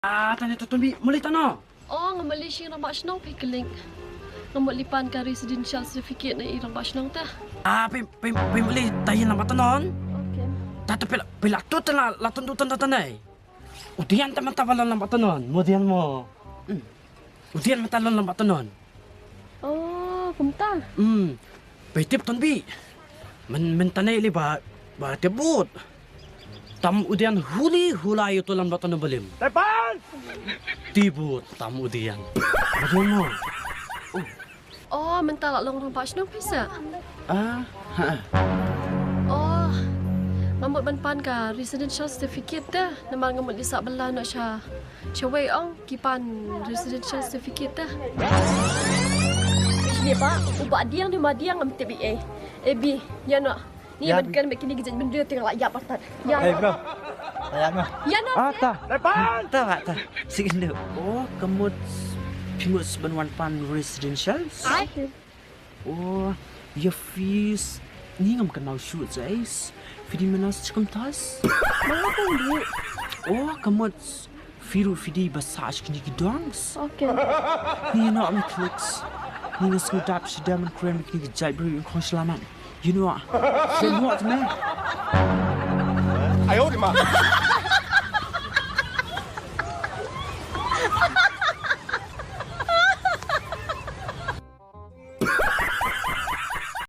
Tanya tu bi mulai tanah. Oh, nga Malaysia yang ramak senang pikeling. Nga lipan ka residential certificate na irang basnang ta. Pim mulai tayin lang matanon. Okay. Tata pila tu tanah latun tu tanay. Udian taman tawalan lang matanon. Mudian mo. Udian matalon lang matanon. Oh, kumta. Petip ton bi. Men tanay li ba tebut. Tam udian hulay ito lang matanon balim. Tepan! Tibut tam udian. Mudian mo. Oh, mentala long rang basnang pisa. Oh, ngamot ban ka residential certificate dah. Naman ngamot lisak bela nak siya. Cewek ong kipan residential certificate dah. Ni ba, ubah dia ni madiang am TBA. Ebi, ya nak. Ni kan mek kini gejat benda tengah layak patat. Ya. Hey bro. Ayan mo. Ya nak. Ta. Tepan! Ta. Sige na. Oh, kamot pimot banwan pan residentials. Ai. Oh, your fees ni ngam kenal shoot guys. Fidi menas kumtos. Mana pun du. Oh, kamot fidi basaj kini gidongs. Okay. Ni nak am clicks. Ni ngasudap sidam krem kini gejai beri konslaman. You know what? Then what man? 哎呦我的妈！